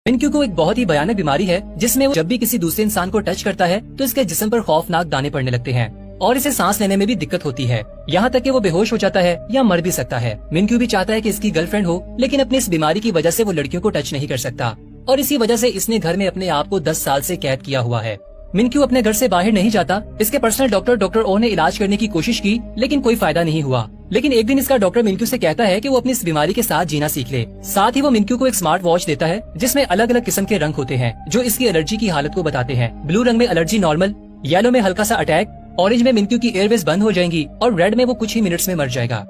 मिनक्यू को एक बहुत ही भयानक बीमारी है जिसमें वो जब भी किसी दूसरे इंसान को टच करता है तो इसके जिस्म पर खौफनाक दाने पड़ने लगते हैं और इसे सांस लेने में भी दिक्कत होती है। यहाँ तक कि वो बेहोश हो जाता है या मर भी सकता है। मिनक्यू भी चाहता है कि इसकी गर्लफ्रेंड हो, लेकिन अपनी इस बीमारी की वजह से वो लड़कियों को टच नहीं कर सकता और इसी वजह से इसने घर में अपने आप को 10 साल से कैद किया हुआ है। मिनक्यू अपने घर से बाहर नहीं जाता। इसके पर्सनल डॉक्टर ओ ने इलाज करने की कोशिश की लेकिन कोई फायदा नहीं हुआ। लेकिन एक दिन इसका डॉक्टर मिनक्यू से कहता है कि वो अपनी इस बीमारी के साथ जीना सीख ले। साथ ही वो मिनक्यू को एक स्मार्ट वॉच देता है जिसमें अलग अलग किस्म के रंग होते हैं जो इसकी एलर्जी की हालत को बताते हैं। ब्लू रंग में एलर्जी नॉर्मल, येलो में हल्का सा अटैक, ऑरेंज में मिनक्यू की एयरवेज बंद हो जाएंगी और रेड में वो कुछ ही मिनट्स में मर जाएगा।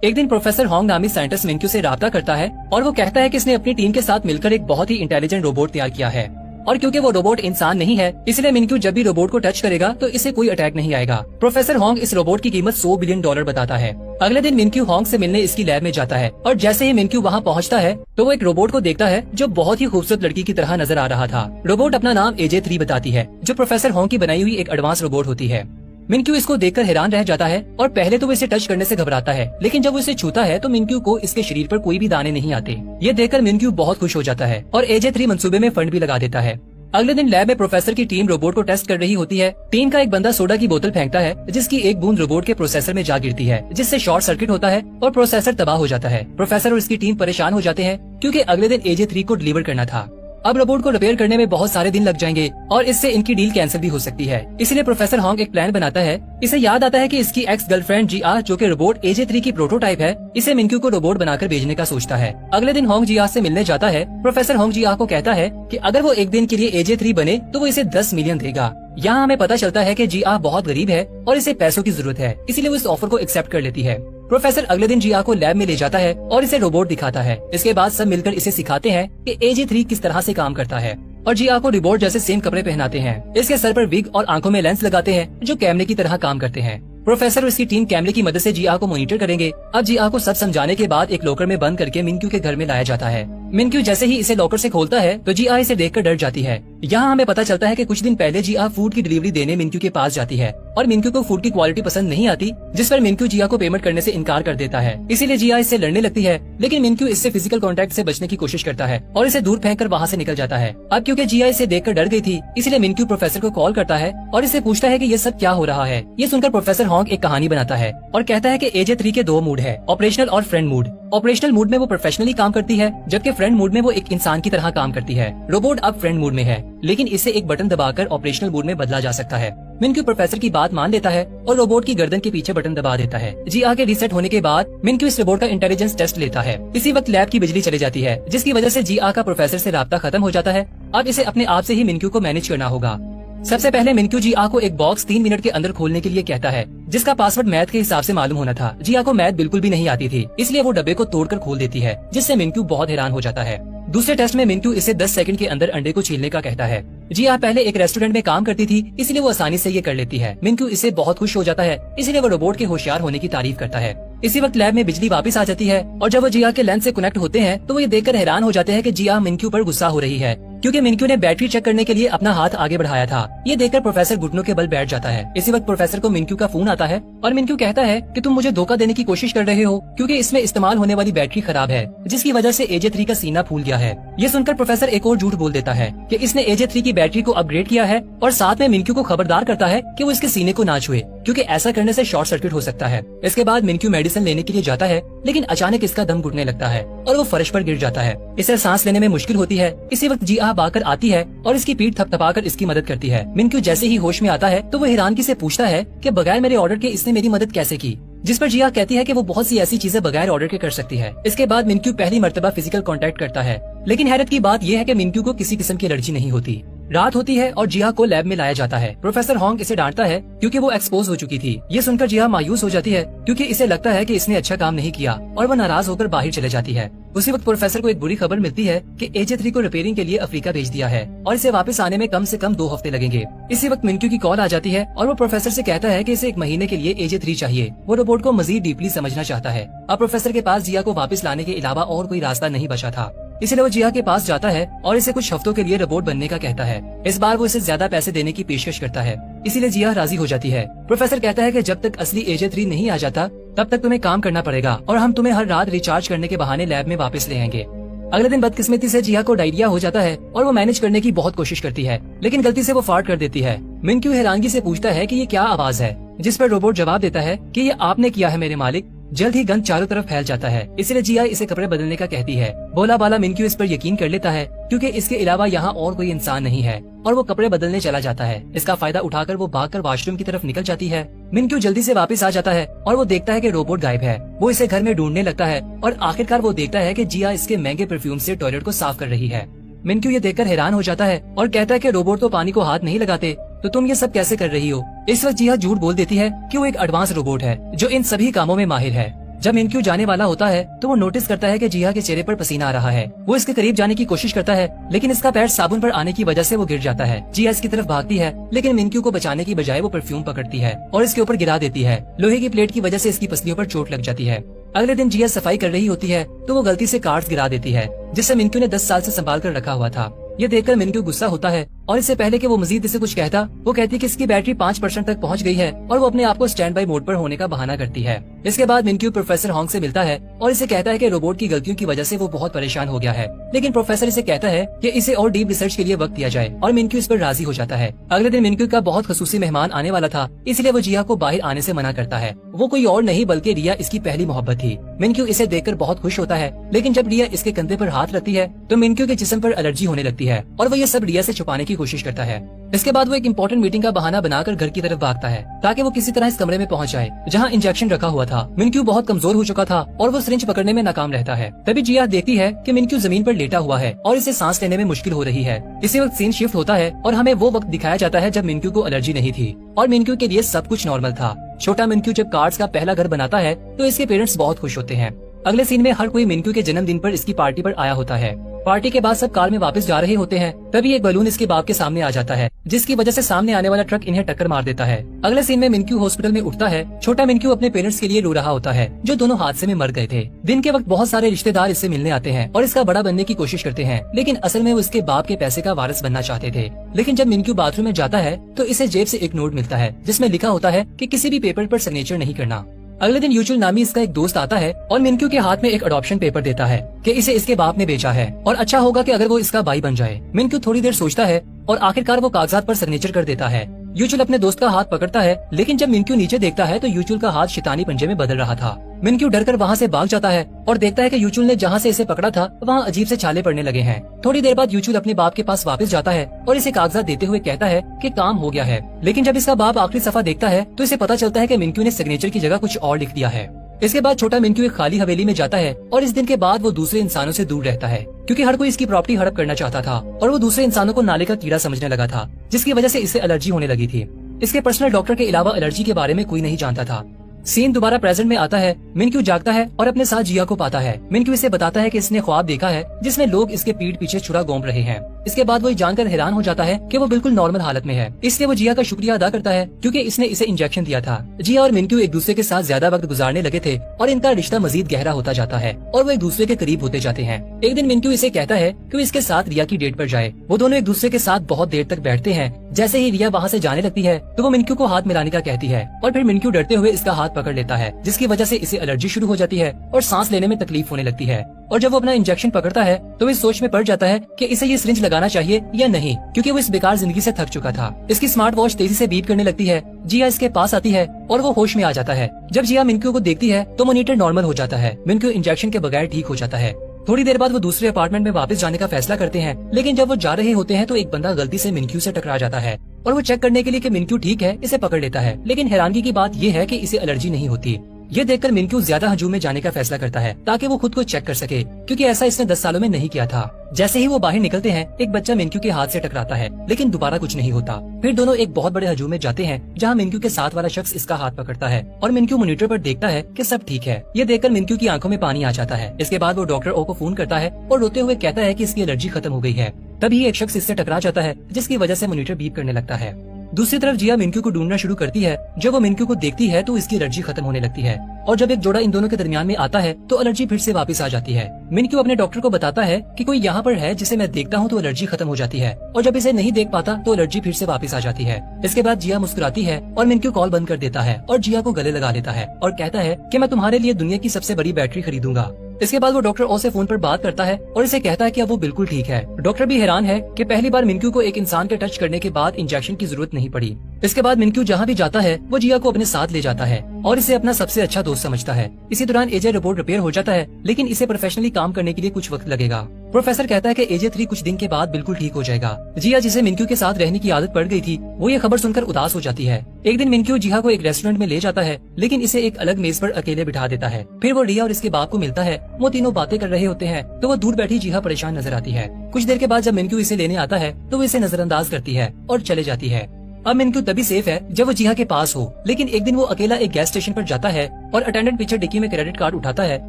एक दिन प्रोफेसर होंग नामी साइंटिस्ट मिनक्यू से राब्ता करता है और वो कहता है कि इसने अपनी टीम के साथ मिलकर एक बहुत ही इंटेलिजेंट रोबोट तैयार किया है और क्योंकि वो रोबोट इंसान नहीं है इसलिए मिनक्यू जब भी रोबोट को टच करेगा तो इसे कोई अटैक नहीं आएगा। प्रोफेसर होंग इस रोबोट की कीमत $100 बिलियन बताता है। अगले दिन मिनक्यू होंग से मिलने इसकी लैब में जाता है और जैसे ही मिनक्यू वहाँ पहुँचता है तो वो एक रोबोट को देखता है जो बहुत ही खूबसूरत लड़की की तरह नजर आ रहा था। रोबोट अपना नाम AJ3 बताती है जो प्रोफेसर होंग की बनाई हुई एक एडवांस रोबोट होती है। मिनक्यू इसको देखकर हैरान रह जाता है और पहले तो वो इसे टच करने से घबराता है, लेकिन जब वो इसे छूता है तो मिनक्यू को इसके शरीर पर कोई भी दाने नहीं आते। ये देखकर मिनक्यू बहुत खुश हो जाता है और AJ3 मंसूबे में फंड भी लगा देता है। अगले दिन लैब में प्रोफेसर की टीम रोबोट को टेस्ट कर रही होती है। टीम का एक बंदा सोडा की बोतल फेंकता है जिसकी एक बूंद रोबोट के प्रोसेसर में जा गिरती है जिससे शॉर्ट सर्किट होता है और प्रोसेसर तबाह हो जाता है। प्रोफेसर और इसकी टीम परेशान हो जाते हैं क्योंकि अगले दिन AJ3 को डिलीवर करना था। अब रोबोट को रिपेयर करने में बहुत सारे दिन लग जाएंगे और इससे इनकी डील कैंसिल भी हो सकती है। इसलिए प्रोफेसर होंग एक प्लान बनाता है। इसे याद आता है कि इसकी एक्स गर्लफ्रेंड GR जो कि रोबोट AJ3 की प्रोटोटाइप है, इसे मिनक्यू को रोबोट बनाकर भेजने का सोचता है। अगले दिन होंग GR से मिलने जाता है। प्रोफेसर होंग GR को कहता है कि अगर वो एक दिन के लिए AJ3 बने तो वो इसे 10 मिलियन देगा। यहाँ हमें पता चलता है कि GR बहुत गरीब है और इसे पैसों की जरूरत है, इसीलिए वो इस ऑफर को एक्सेप्ट कर लेती है। प्रोफेसर अगले दिन GR को लैब में ले जाता है और इसे रोबोट दिखाता है। इसके बाद सब मिलकर इसे सिखाते हैं कि AJ3 किस तरह से काम करता है और GR को रोबोट जैसे सेम कपड़े पहनाते हैं। इसके सर पर विग और आंखों में लेंस लगाते हैं जो कैमरे की तरह काम करते हैं। प्रोफेसर और इसकी टीम कैमरे की मदद से GR को मॉनिटर करेंगे। अब GR को सब समझाने के बाद एक लॉकर में बंद करके मिनक्यू के घर में लाया जाता है। मिनक्यू जैसे ही इसे लॉकर से खोलता है तो GR इसे देखकर डर जाती है। यहाँ हमें पता चलता है कि कुछ दिन पहले GR फूड की डिलीवरी देने मिनक्यू के पास जाती है और मिनक्यू को फूड की क्वालिटी पसंद नहीं आती, जिस पर मिनक्यू GR को पेमेंट करने से इनकार कर देता है। इसीलिए GR इससे लड़ने लगती है, लेकिन मिनक्यू इससे फिजिकल कॉन्टेक्ट से बचने की कोशिश करता है और इसे दूर फेंक कर वहाँ से निकल जाता है। अब क्योंकि GR इसे देखकर डर गई थी, इसलिए मिनक्यू प्रोफेसर को कॉल करता है और इसे पूछता है कि ये सब क्या हो रहा है। ये सुनकर प्रोफेसर होंग एक कहानी बनाता है और कहता है कि AJ3 के 2 मूड है, ऑपरेशनल और फ्रेंड मूड। ऑपरेशनल मूड में वो प्रोफेशनली काम करती है जबकि फ्रेंड मूड में वो एक इंसान की तरह काम करती है। रोबोट अब फ्रेंड मूड में है, लेकिन इसे एक बटन दबाकर ऑपरेशनल मूड में बदला जा सकता है। मिनक्यू प्रोफेसर की बात मान लेता है और रोबोट की गर्दन के पीछे बटन दबा देता है। GR के रीसेट होने के बाद मिनक्यू इस रोबोट का इंटेलिजेंस टेस्ट लेता है। इसी वक्त लैब की बिजली चली जाती है जिसकी वजह से GR का प्रोफेसर से राब्ता खत्म हो जाता है। अब इसे अपने आप से ही मिनक्यू को मैनेज करना होगा। सबसे पहले मिनक्यू GR को एक बॉक्स 3 मिनट के अंदर खोलने के लिए कहता है जिसका पासवर्ड मैथ के हिसाब से मालूम होना था। GR को मैथ बिल्कुल भी नहीं आती थी, इसलिए वो डब्बे को तोड़कर खोल देती है जिससे मिनक्यू बहुत हैरान हो जाता है। दूसरे टेस्ट में मिनक्यू इसे 10 सेकंड के अंदर अंडे को छीलने का कहता है। GR पहले एक रेस्टोरेंट में काम करती थी, इसलिए वो आसानी से ये कर लेती है। मिनक्यू इससे बहुत खुश हो जाता है, इसलिए वो रोबोट के होशियार होने की तारीफ करता है। इसी वक्त लैब में बिजली वापस आ जाती है और जब वो GR के लेंस से कनेक्ट होते हैं तो वो ये देखकर हैरान हो जाते हैं कि GR मिनक्यू पर गुस्सा हो रही है क्योंकि मिनक्यू ने बैटरी चेक करने के लिए अपना हाथ आगे बढ़ाया था। ये देखकर प्रोफेसर घुटनों के बल बैठ जाता है। इसी वक्त प्रोफेसर को मिनक्यू का फोन आता है और मिनक्यू कहता है कि तुम मुझे धोखा देने की कोशिश कर रहे हो क्योंकि इसमें इस्तेमाल होने वाली बैटरी खराब है जिसकी वजह से AJ3 का सीना फूल गया है। ये सुनकर प्रोफेसर एक और झूठ बोल देता है कि इसने AJ3 की बैटरी को अपग्रेड किया है और साथ में मिनक्यू को खबरदार करता है कि वो इसके सीने को ना छुए क्योंकि ऐसा करने से शॉर्ट सर्किट हो सकता है। इसके बाद मिनक्यू मेडिसिन लेने के लिए जाता है, लेकिन अचानक इसका दम घुटने लगता है और वो फर्श पर गिर जाता है। इसे सांस लेने में मुश्किल होती है। इसी वक्त GR बाकर आती है और इसकी पीठ थपथपाकर इसकी मदद करती है। मिनक्यू जैसे ही होश में आता है तो वो हैरानगी से पूछता है कि बगैर मेरे ऑर्डर के इसने मेरी मदद कैसे की, जिस पर GR कहती है कि वो बहुत सी ऐसी चीजें बगैर ऑर्डर के कर सकती है। इसके बाद मिनक्यू पहली मर्तबा फिजिकल कांटेक्ट करता है, लेकिन हैरत की बात यह है कि मिनक्यू को किसी किस्म की एलर्जी नहीं होती। रात होती है और GR को लैब में लाया जाता है। प्रोफेसर होंग इसे डांटता है क्योंकि वो एक्सपोज हो चुकी थी। ये सुनकर GR मायूस हो जाती है क्योंकि इसे लगता है कि इसने अच्छा काम नहीं किया और वो नाराज होकर बाहर चले जाती है। उसी वक्त प्रोफेसर को एक बुरी खबर मिलती है कि AJ3 को रिपेयरिंग के लिए अफ्रीका भेज दिया है और इसे वापस आने में कम से कम 2 हफ्ते लगेंगे। इसी वक्त मिनक्यू की कॉल आ जाती है और वो प्रोफेसर से कहता है कि इसे 1 महीने के लिए AJ3 चाहिए। वो रोबोट को मजीद डीपली समझना चाहता है। अब प्रोफेसर के पास GR को वापस लाने के अलावा और कोई रास्ता नहीं बचा था, इसलिए वो GR के पास जाता है और इसे कुछ हफ्तों के लिए रोबोट बनने का कहता है। इस बार वो इसे ज्यादा पैसे देने की पेशकश करता है, इसीलिए GR राजी हो जाती है। प्रोफेसर कहता है कि जब तक असली AJ3 नहीं आ जाता तब तक तुम्हें काम करना पड़ेगा और हम तुम्हें हर रात रिचार्ज करने के बहाने लैब में वापस ले आएंगे। अगले दिन बदकिस्मती से जिया को डायरिया हो जाता है और वो मैनेज करने की बहुत कोशिश करती है, लेकिन गलती से वो फार्ट कर देती है। मिनक्यू हैरानगी से पूछता है कि ये क्या आवाज है, जिस पर रोबोट जवाब देता है कि ये आपने किया है मेरे मालिक। जल्द ही गंध चारों तरफ फैल जाता है, इसलिए जिया इसे कपड़े बदलने का कहती है। भोला बाला मिनक्यू इस पर यकीन कर लेता है क्योंकि इसके अलावा यहाँ और कोई इंसान नहीं है, और वो कपड़े बदलने चला जाता है। इसका फायदा उठाकर वो भागकर वॉशरूम की तरफ निकल जाती है। मिनक्यू जल्दी से वापस आ जाता है और वो देखता है कि रोबोट गायब है। वो इसे घर में ढूंढने लगता है और आखिरकार वो देखता है कि जिया इसके महंगे परफ्यूम से टॉयलेट को साफ कर रही है। मिनक्यू ये देखकर हैरान हो जाता है और कहता है कि रोबोट तो पानी को हाथ नहीं लगाते, तो तुम ये सब कैसे कर रही हो। इस वक्त जिया झूठ बोल देती है कि वो एक एडवांस रोबोट है जो इन सभी कामों में माहिर है। जब मिनक्यू जाने वाला होता है तो वो नोटिस करता है कि जिया के चेहरे पर पसीना आ रहा है। वो इसके करीब जाने की कोशिश करता है, लेकिन इसका पैर साबुन पर आने की वजह से वो गिर जाता है। जिया इसकी तरफ भागती है, लेकिन मिनक्यू को बचाने की बजाय वो परफ्यूम पकड़ती है और इसके ऊपर गिरा देती है। लोहे की प्लेट की वजह से इसकी पसलियों पर चोट लग जाती है। अगले दिन जिया सफाई कर रही होती है तो वो गलती से कार्ड्स गिरा देती है, जिससे मिनक्यू ने 10 साल से संभाल कर रखा हुआ था। ये देखकर मिनक्यू गुस्सा होता है और इससे पहले कि वो मजीद इसे कुछ कहता, वो कहती कि इसकी बैटरी 5% तक पहुंच गई है और वो अपने आप को स्टैंड बाई मोड पर होने का बहाना करती है। इसके बाद मिनक्यू प्रोफेसर हॉन्ग से मिलता है और इसे कहता है कि रोबोट की गलतियों की वजह से वो बहुत परेशान हो गया है, लेकिन प्रोफेसर इसे कहता है कि इसे और डीप रिसर्च के लिए वक्त दिया जाए, और मिनक्यू इस पर राजी हो जाता है। अगले दिन मिनक्यू का बहुत खसूसी मेहमान आने वाला था, इसलिए वो जिया को बाहर आने से मना करता है। वो कोई और नहीं बल्कि रिया इसकी पहली मोहब्बत थी। मिनक्यू इसे देखकर बहुत खुश होता है, लेकिन जब रिया इसके कंधे पर हाथ रखती है तो मिनक्यू के जिस्म पर एलर्जी होने लगती है और वो ये सब रिया से छुपाने की कोशिश करता है। इसके बाद वो एक इम्पोर्टेंट मीटिंग का बहाना बनाकर घर की तरफ भागता है ताकि वो किसी तरह इस कमरे में पहुंच जाए जहां इंजेक्शन रखा हुआ था। मिनक्यू बहुत कमजोर हो चुका था और वो सिरिंज पकड़ने में नाकाम रहता है। तभी जिया देखती है कि मिनक्यू जमीन पर लेटा हुआ है और इसे सांस लेने में मुश्किल हो रही है। इसी वक्त सीन शिफ्ट होता है और हमें वो वक्त दिखाया जाता है जब मिनक्यू को एलर्जी नहीं थी और मिनक्यू के लिए सब कुछ नॉर्मल था। छोटा मिनक्यू जब कार्ड्स का पहला घर बनाता है तो इसके पेरेंट्स बहुत खुश होते हैं। अगले सीन में हर कोई मिनक्यू के जन्मदिन पर इसकी पार्टी पर आया होता है। पार्टी के बाद सब कार में वापस जा रहे होते हैं, तभी एक बलून इसके बाप के सामने आ जाता है, जिसकी वजह से सामने आने वाला ट्रक इन्हें टक्कर मार देता है। अगले सीन में मिनक्यू हॉस्पिटल में उठता है। छोटा मिनक्यू अपने पेरेंट्स के लिए रो रहा होता है जो दोनों हादसे में मर गए थे। दिन के वक्त बहुत सारे रिश्तेदार इससे मिलने आते हैं और इसका बड़ा बनने की कोशिश करते हैं, लेकिन असल में वो इसके बाप के पैसे का वारिस बनना चाहते थे। लेकिन जब मिनक्यू बाथरूम में जाता है तो इसे जेब से एक नोट मिलता है जिसमें लिखा होता है कि किसी भी पेपर पर सिग्नेचर नहीं करना। अगले दिन यूचुल नामी इसका एक दोस्त आता है और मिनक्यू के हाथ में एक अडॉप्शन पेपर देता है कि इसे इसके बाप ने बेचा है और अच्छा होगा कि अगर वो इसका भाई बन जाए। मिनक्यू थोड़ी देर सोचता है और आखिरकार वो कागजात पर सिग्नेचर कर देता है। यूचुल अपने दोस्त का हाथ पकड़ता है, लेकिन जब मिनक्यू नीचे देखता है तो यूचुल का हाथ शैतानी पंजे में बदल रहा था। मिनक्यू डरकर वहाँ से भाग जाता है और देखता है कि यूचुल ने जहाँ से इसे पकड़ा था वहाँ अजीब से छाले पड़ने लगे हैं। थोड़ी देर बाद यूचुल अपने बाप के पास वापस जाता है और इसे कागजात देते हुए कहता है कि काम हो गया है। लेकिन जब इसका बाप आखिरी सफा देखता है तो इसे पता चलता है कि मिनक्यू ने सिग्नेचर की जगह कुछ और लिख दिया है। इसके बाद छोटा मिनक्यू एक खाली हवेली में जाता है और इस दिन के बाद वो दूसरे इंसानों से दूर रहता है क्योंकि हर कोई इसकी प्रॉपर्टी हड़प करना चाहता था और वो दूसरे इंसानों को नाले का कीड़ा समझने लगा था, जिसकी वजह से इसे एलर्जी होने लगी थी। इसके पर्सनल डॉक्टर के अलावा एलर्जी के बारे में कोई नहीं जानता था। सीन दोबारा प्रेजेंट में आता है। मिनक्यू जागता है और अपने साथ जिया को पाता है। मिनक्यू इसे बताता है कि इसने ख्वाब देखा है जिसमें लोग इसके पीठ पीछे छुरा घोंप रहे हैं। इसके बाद वो जानकर हैरान हो जाता है कि वो बिल्कुल नॉर्मल हालत में है, इसलिए वो जिया का शुक्रिया अदा करता है क्योंकि इसने इसे इंजेक्शन दिया था। जिया और मिनक्यू एक दूसरे के साथ ज्यादा वक्त गुजारने लगे थे और इनका रिश्ता मजीद गहरा होता जाता है और वो एक दूसरे के करीब होते जाते हैं। एक दिन मिनक्यू इसे कहता है कि वो इसके साथ रिया की डेट पर जाए। वो दोनों एक दूसरे के साथ बहुत देर तक बैठते हैं। जैसे ही रिया वहाँ से जाने लगती है तो वो मिनक्यू को हाथ मिलाने का कहती है और फिर मिनक्यू डरते हुए इसका हाथ पकड़ लेता है, जिसकी वजह से इसे एलर्जी शुरू हो जाती है और सांस लेने में तकलीफ होने लगती है। और जब वो अपना इंजेक्शन पकड़ता है तो वो इस सोच में पड़ जाता है कि इसे ये सिरिंज लगाना चाहिए या नहीं, क्योंकि वो इस बेकार जिंदगी से थक चुका था। इसकी स्मार्ट वॉच तेजी से बीप करने लगती है। जिया इसके पास आती है और वो होश में आ जाता है। जब जिया मिनक्यू को देखती है तो मॉनिटर नॉर्मल हो जाता है। मिनक्यू इंजेक्शन के बगैर ठीक हो जाता है। थोड़ी देर बाद वो दूसरे अपार्टमेंट में वापस जाने का फैसला करते हैं, लेकिन जब वो जा रहे होते हैं तो एक बंदा गलती से मिनक्यू से टकरा जाता है और वो चेक करने के लिए कि मिनक्यू ठीक है इसे पकड़ लेता है। लेकिन हैरानगी की बात ये है कि इसे एलर्जी नहीं होती। ये देखकर मिनक्यू ज्यादा हजूम में जाने का फैसला करता है ताकि वो खुद को चेक कर सके, क्योंकि ऐसा इसने 10 सालों में नहीं किया था। जैसे ही वो बाहर निकलते हैं एक बच्चा मिनक्यू के हाथ से टकराता है, लेकिन दोबारा कुछ नहीं होता। फिर दोनों एक बहुत बड़े हजूम में जाते हैं जहाँ मिनक्यू के साथ वाला शख्स इसका हाथ पकड़ता है और मिनक्यू मॉनिटर पर देखता है कि सब ठीक है। ये देखकर मिनक्यू की आंखों में पानी आ जाता है। इसके बाद वो डॉक्टर ओ को फोन करता है और रोते हुए कहता है कि इसकी एलर्जी खत्म हो गई है। तभी एक शख्स इससे टकरा जाता है जिसकी वजह से मॉनिटर बीप करने लगता है। दूसरी तरफ जिया मिनक्यू को ढूंढना शुरू करती है। जब वो मिनक्यू को देखती है तो इसकी एलर्जी खत्म होने लगती है और जब एक जोड़ा इन दोनों के दरमियान में आता है तो एलर्जी फिर से वापस आ जाती है। मिनक्यू अपने डॉक्टर को बताता है कि कोई यहाँ पर है जिसे मैं देखता हूँ तो एलर्जी खत्म हो जाती है, और जब इसे नहीं देख पाता तो एलर्जी फिर से वापस आ जाती है। इसके बाद जिया मुस्कुराती है और मिनक्यू कॉल बंद कर देता है और जिया को गले लगा लेता है और कहता है कि मैं तुम्हारे लिए दुनिया की सबसे बड़ी बैटरी खरीदूंगा। इसके बाद वो डॉक्टर ओ से फोन पर बात करता है और इसे कहता है कि अब वो बिल्कुल ठीक है। डॉक्टर भी हैरान है कि पहली बार मिनक्यू को एक इंसान के टच करने के बाद इंजेक्शन की जरूरत नहीं पड़ी। इसके बाद मिनक्यू जहाँ भी जाता है वो जिया को अपने साथ ले जाता है और इसे अपना सबसे अच्छा दोस्त समझता है। इसी दौरान एजे रोबोट रिपेयर हो जाता है, लेकिन इसे प्रोफेशनली काम करने के लिए कुछ वक्त लगेगा। प्रोफेसर कहता है कि एजे 3 कुछ दिन के बाद बिल्कुल ठीक हो जाएगा। जिया जिसे मिनक्यू के साथ रहने की आदत पड़ गई थी, वो ये खबर सुनकर उदास हो जाती है। एक दिन मिनक्यू जिया को एक रेस्टोरेंट में ले जाता है, लेकिन इसे एक अलग मेज पर अकेले बिठा देता है। फिर वो रिया और इसके बाप को मिलता है। वो तीनों बातें कर रहे होते हैं तो वो दूर बैठी जिया परेशान नजर आती है। कुछ देर के बाद जब मिनक्यू इसे लेने आता है तो वो इसे नजरअंदाज करती है और चले जाती है। अब मिनक्यू तभी सेफ है जब वो जिया के पास हो, लेकिन एक दिन वो अकेला एक गैस स्टेशन पर जाता है और अटेंडेंट पीछे डिक्की में क्रेडिट कार्ड उठाता है।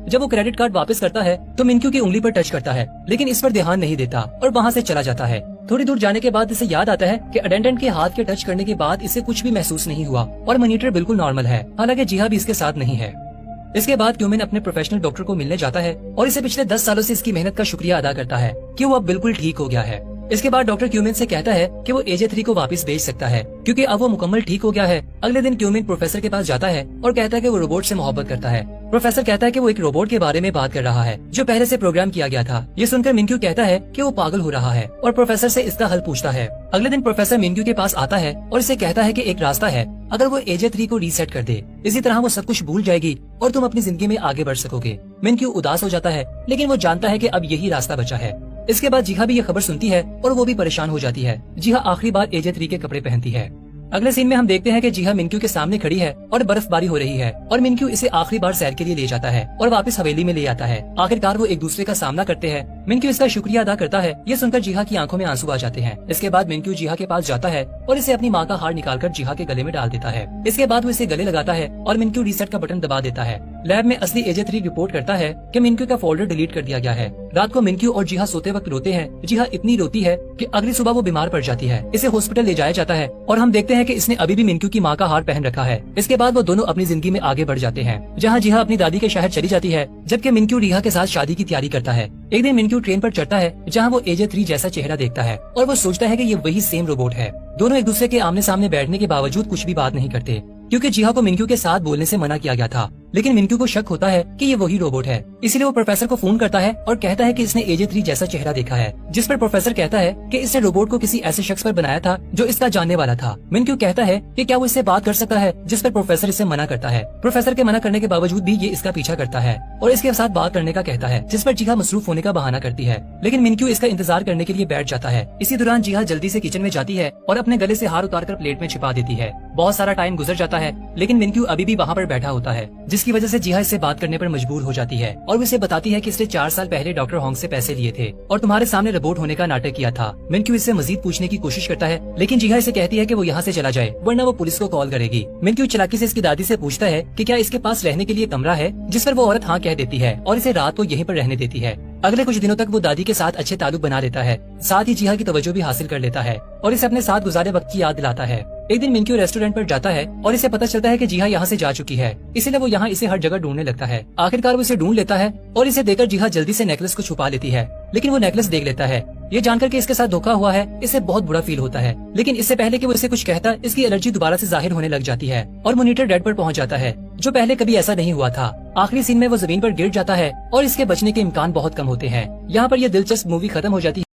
जब वो क्रेडिट कार्ड वापस करता है तो मिनक्यू की उंगली पर टच करता है, लेकिन इस पर ध्यान नहीं देता और वहाँ से चला जाता है। थोड़ी दूर जाने के बाद इसे याद आता है कि अटेंडेंट के हाथ के टच करने के बाद इसे कुछ भी महसूस नहीं हुआ और मॉनिटर बिल्कुल नॉर्मल है, हालांकि जिया भी इसके साथ नहीं है। इसके बाद क्यूमिन अपने प्रोफेशनल डॉक्टर को मिलने जाता है और इसे पिछले 10 सालों से इसकी मेहनत का शुक्रिया अदा करता है कि वो अब बिल्कुल ठीक हो गया है। इसके बाद डॉक्टर क्यूमिन से कहता है कि वो एजे 3 को वापस भेज सकता है क्योंकि अब वो मुकम्मल ठीक हो गया है। अगले दिन क्यूमिन प्रोफेसर के पास जाता है और कहता है कि वो रोबोट से मोहब्बत करता है। प्रोफेसर कहता है कि वो एक रोबोट के बारे में बात कर रहा है जो पहले से प्रोग्राम किया गया था। ये सुनकर मिनक्यू कहता है कि वो पागल हो रहा है और प्रोफेसर से इसका हल पूछता है। अगले दिन प्रोफेसर मिनक्यू के पास आता है और इसे कहता है कि एक रास्ता है, अगर वो एजे 3 को रीसेट कर दे, इसी तरह वो सब कुछ भूल जाएगी और तुम अपनी जिंदगी में आगे बढ़ सकोगे। मिनक्यू उदास हो जाता है, लेकिन वो जानता है कि अब यही रास्ता बचा है। इसके बाद जिहा भी ये खबर सुनती है और वो भी परेशान हो जाती है। जिहा आखिरी बार एजे 3 के कपड़े पहनती है। अगले सीन में हम देखते हैं कि जिहा मिनक्यू के सामने खड़ी है और बर्फबारी हो रही है और मिनक्यू इसे आखिरी बार सैर के लिए ले जाता है और वापस हवेली में ले आता है। आखिरकार वो एक दूसरे का सामना करते हैं। मिनक्यू इसका शुक्रिया अदा करता है। ये सुनकर जिहा की आंखों में आंसू आ जाते हैं। इसके बाद मिनक्यू जिहा के पास जाता है और इसे अपनी माँ का हार निकालकर जिहा के गले में डाल देता है। इसके बाद वो इसे गले लगाता है और मिनक्यू रीसेट का बटन दबा देता है। लैब में असली एजे 3 रिपोर्ट करता है कि मिनक्यू का फोल्डर डिलीट कर दिया गया है। रात को मिनक्यू और जिहा सोते वक्त रोते हैं। जिहा इतनी रोती है कि अगली सुबह वो बीमार पड़ जाती है। इसे हॉस्पिटल ले जाया जाता है और हम देखते हैं कि इसने अभी भी मिनक्यू की माँ का हार पहन रखा है। इसके बाद वो दोनों अपनी जिंदगी में आगे बढ़ जाते हैं, जहाँ जिहा अपनी दादी के शहर चली जाती है, जबकि मिनक्यू रिहा के साथ शादी की तैयारी करता है। एक दिन मिनक्यू ट्रेन पर चढ़ता है जहाँ वो एजे 3 जैसा चेहरा देखता है और वो सोचता है कि ये वही सेम रोबोट है। दोनों एक दूसरे के आमने सामने बैठने के बावजूद कुछ भी बात नहीं करते क्योंकि जिहा को मिनक्यू के साथ बोलने से मना किया गया था, लेकिन मिनक्यू को शक होता है कि ये वही रोबोट है। इसलिए वो प्रोफेसर को फोन करता है और कहता है कि इसने एजे 3 जैसा चेहरा देखा है, जिस पर प्रोफेसर कहता है कि इसने रोबोट को किसी ऐसे शख्स पर बनाया था जो इसका जानने वाला था। मिनक्यू कहता है कि क्या वो इससे बात कर सकता है, जिस पर प्रोफेसर इसे मना करता है। प्रोफेसर के मना करने के बावजूद भी ये इसका पीछा करता है और इसके साथ बात करने का कहता है, जिस पर जिहा मसरूफ होने का बहाना करती है, लेकिन मिनक्यू इसका इंतजार करने के लिए बैठ जाता है। इसी दौरान जिहा जल्दी से किचन में जाती है और अपने गले से हार उतारकर प्लेट में छिपा देती है। बहुत सारा टाइम गुजर जाता है, लेकिन मिनक्यू अभी भी वहाँ पर बैठा होता है, जिसकी वजह से जिहा इससे बात करने पर मजबूर हो जाती है और वो इसे बताती है कि इसने 4 साल पहले डॉक्टर होंग से पैसे लिए थे और तुम्हारे सामने रोबोट होने का नाटक किया था। मिनक्यू इससे मजीद पूछने की कोशिश करता है, लेकिन जिहा इसे कहती है कि वो यहाँ से चला जाए वरना वो पुलिस को कॉल करेगी। मिनक्यू चालाकी से इसकी दादी से पूछता है कि क्या इसके पास रहने के लिए कमरा है, जिस पर वो औरत हाँ कह देती है और इसे रात को यहीं पर रहने देती है। अगले कुछ दिनों तक वो दादी के साथ अच्छे ताल्लुक बना लेता है, साथ ही जिहा की तवज्जो भी हासिल कर लेता है और इसे अपने साथ गुजारे वक्त की याद दिलाता है। एक दिन मिनक्यू रेस्टोरेंट पर जाता है और इसे पता चलता है कि जिहा यहाँ से जा चुकी है, इसलिए वो यहाँ इसे हर जगह ढूंढने लगता है। आखिरकार वो इसे ढूंढ लेता है और इसे देखकर जिहा जल्दी से नेकलेस को छुपा लेती है, लेकिन वो नेकलेस देख लेता है। ये जानकर कि इसके साथ धोखा हुआ है, इसे बहुत बुरा फील होता है, लेकिन इससे पहले कि वो इसे कुछ कहता, इसकी एलर्जी दोबारा से जाहिर होने लग जाती है और मॉनिटर डेड पर पहुंच जाता है, जो पहले कभी ऐसा नहीं हुआ था। आखिरी सीन में वो जमीन पर गिर जाता है और इसके बचने के इम्कान बहुत कम होते हैं। यहाँ पर यह दिलचस्प मूवी खत्म हो जाती है।